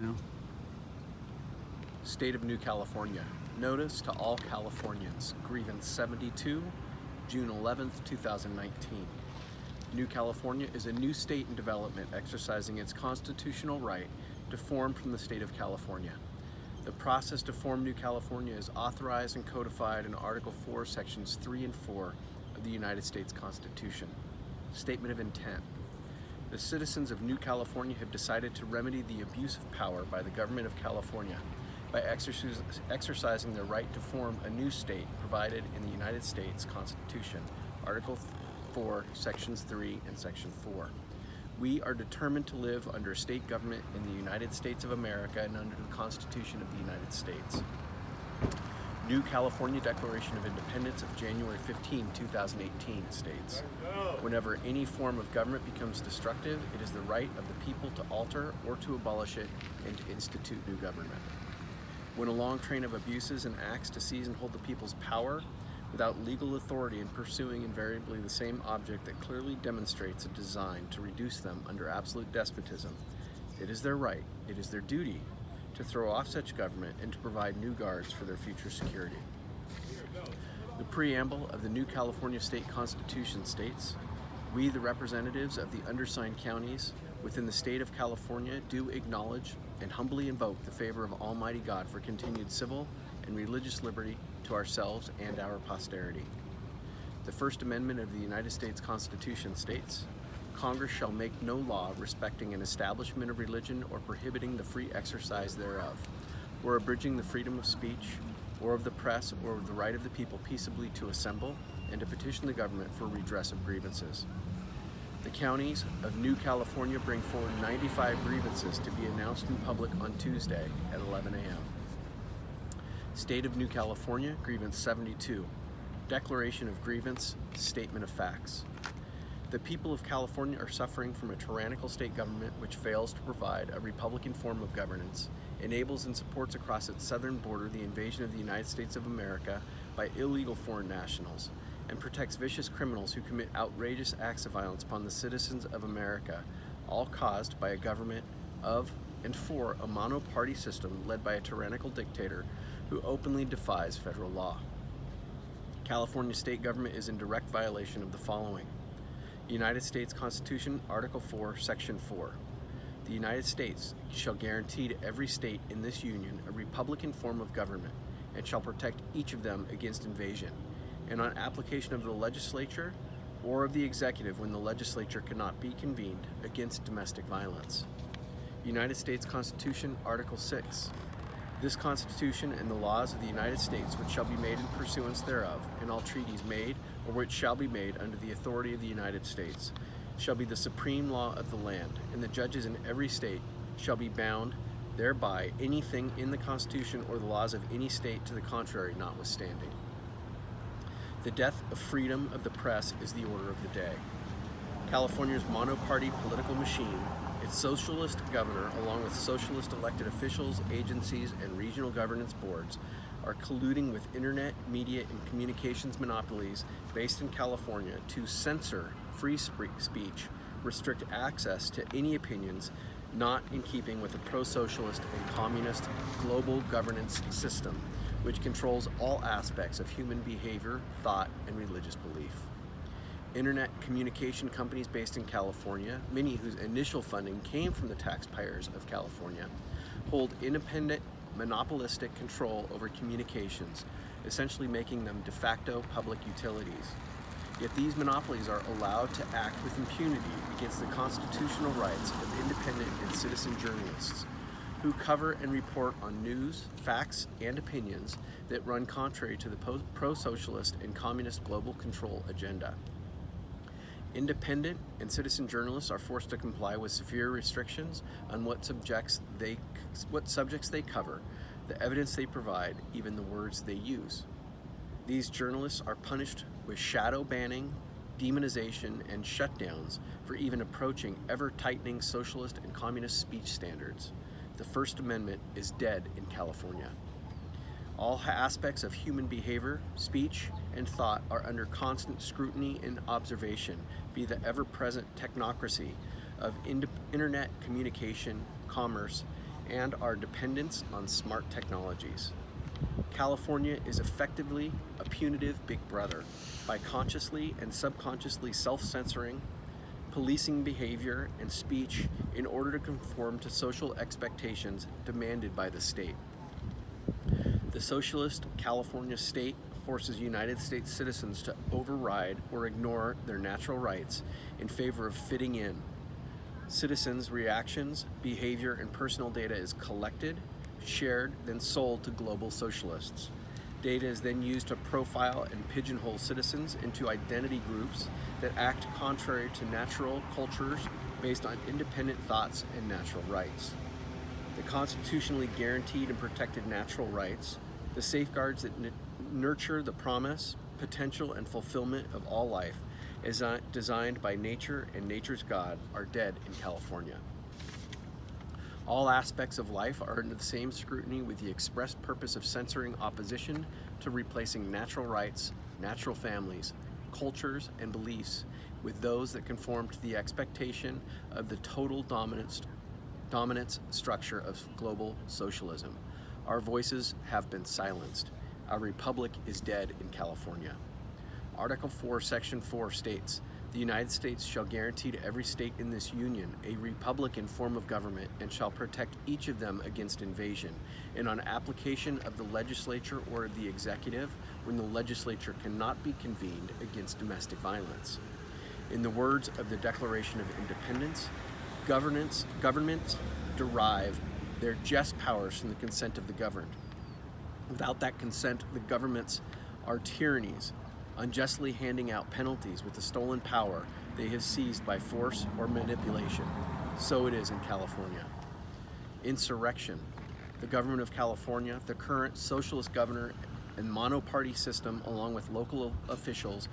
No. State of New California. Notice to all Californians. Grievance 72, June 11th, 2019. New California is a new state in development exercising its constitutional right to form from the state of California. The process to form New California is authorized and codified in Article 4, Sections 3 and 4 of the United States Constitution. Statement of intent. The citizens of New California have decided to remedy the abuse of power by the government of California by exercising their right to form a new state provided in the United States Constitution, Article 4, Sections 3 and Section 4. We are determined to live under state government in the United States of America and under the Constitution of the United States. New California Declaration of Independence of January 15, 2018 states, whenever any form of government becomes destructive, it is the right of the people to alter or to abolish it and to institute new government. When a long train of abuses and acts to seize and hold the people's power without legal authority and pursuing invariably the same object that clearly demonstrates a design to reduce them under absolute despotism, it is their right, it is their duty to throw off such government and to provide new guards for their future security. The preamble of the New California State Constitution states, "We, the representatives of the undersigned counties within the state of California, do acknowledge and humbly invoke the favor of Almighty God for continued civil and religious liberty to ourselves and our posterity." The First Amendment of the United States Constitution states, "Congress shall make no law respecting an establishment of religion or prohibiting the free exercise thereof, or abridging the freedom of speech, or of the press, or of the right of the people peaceably to assemble and to petition the government for redress of grievances." The counties of New California bring forward 95 grievances to be announced in public on Tuesday at 11 a.m. State of New California, Grievance 72. Declaration of Grievance, Statement of Facts. The people of California are suffering from a tyrannical state government which fails to provide a Republican form of governance, enables and supports across its southern border the invasion of the United States of America by illegal foreign nationals, and protects vicious criminals who commit outrageous acts of violence upon the citizens of America, all caused by a government of and for a mono-party system led by a tyrannical dictator who openly defies federal law. California state government is in direct violation of the following. United States Constitution, Article 4, Section 4. The United States shall guarantee to every state in this union a republican form of government, and shall protect each of them against invasion, and on application of the legislature or of the executive when the legislature cannot be convened, against domestic violence. United States Constitution, Article 6. This Constitution and the laws of the United States which shall be made in pursuance thereof, and all treaties made or which shall be made under the authority of the United States, shall be the supreme law of the land, and the judges in every state shall be bound thereby, anything in the Constitution or the laws of any state to the contrary notwithstanding. The death of freedom of the press is the order of the day. California's monoparty political machine, its socialist governor, along with socialist elected officials, agencies, and regional governance boards, are colluding with internet, media, and communications monopolies based in California to censor free speech, restrict access to any opinions not in keeping with the pro-socialist and communist global governance system, which controls all aspects of human behavior, thought, and religious belief. Internet communication companies based in California, many whose initial funding came from the taxpayers of California, hold independent, monopolistic control over communications, essentially making them de facto public utilities. Yet these monopolies are allowed to act with impunity against the constitutional rights of independent and citizen journalists who cover and report on news, facts, and opinions that run contrary to the pro-socialist and communist global control agenda. Independent and citizen journalists are forced to comply with severe restrictions on what subjects they cover, the evidence they provide, even the words they use. These journalists are punished with shadow banning, demonization, and shutdowns for even approaching ever-tightening socialist and communist speech standards. The First Amendment is dead in California. All aspects of human behavior, speech, and thought are under constant scrutiny and observation via the ever-present technocracy of internet communication, commerce, and our dependence on smart technologies. California is effectively a punitive big brother by consciously and subconsciously self-censoring, policing behavior and speech in order to conform to social expectations demanded by the state. The socialist California state forces United States citizens to override or ignore their natural rights in favor of fitting in. Citizens' reactions, behavior, and personal data is collected, shared, then sold to global socialists. Data is then used to profile and pigeonhole citizens into identity groups that act contrary to natural cultures based on independent thoughts and natural rights. The constitutionally guaranteed and protected natural rights, the safeguards that nurture the promise, potential, and fulfillment of all life, is designed by nature and nature's God, are dead in California. All aspects of life are under the same scrutiny with the express purpose of censoring opposition to replacing natural rights, natural families, cultures, and beliefs with those that conform to the expectation of the total dominance structure of global socialism. Our voices have been silenced. Our republic is dead in California. Article 4, Section 4 states, "The United States shall guarantee to every state in this union a republican form of government and shall protect each of them against invasion, and on application of the legislature or the executive when the legislature cannot be convened against domestic violence." In the words of the Declaration of Independence, governments derive their just powers from the consent of the governed. Without that consent, the governments are tyrannies, unjustly handing out penalties with the stolen power they have seized by force or manipulation. So it is in California. Insurrection. The government of California, the current socialist governor and monoparty system, along with local officials,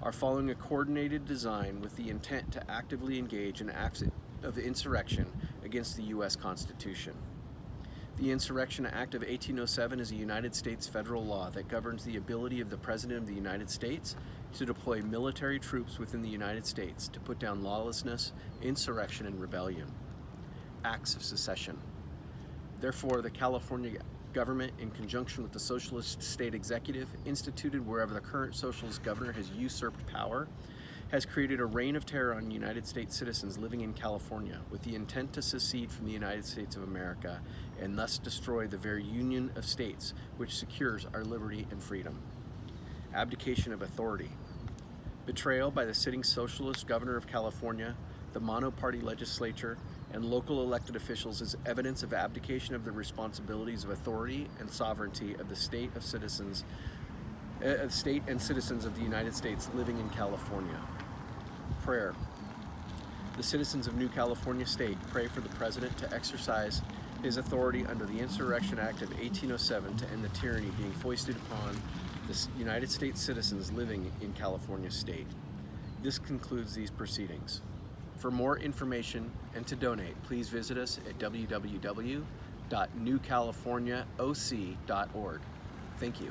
are following a coordinated design with the intent to actively engage in acts of insurrection against the U.S. Constitution. The Insurrection Act of 1807 is a United States federal law that governs the ability of the President of the United States to deploy military troops within the United States to put down lawlessness, insurrection, and rebellion. Acts of secession. Therefore, the California government, in conjunction with the socialist state executive, instituted wherever the current socialist governor has usurped power, has created a reign of terror on United States citizens living in California with the intent to secede from the United States of America and thus destroy the very union of states which secures our liberty and freedom. Abdication of authority. Betrayal by the sitting socialist governor of California, the monoparty legislature, and local elected officials is evidence of abdication of the responsibilities of authority and sovereignty of the state and citizens of the United States living in California. Prayer. The citizens of New California State pray for the President to exercise his authority under the Insurrection Act of 1807 to end the tyranny being foisted upon the United States citizens living in California State. This concludes these proceedings. For more information and to donate, please visit us at www.newcaliforniaoc.org. Thank you.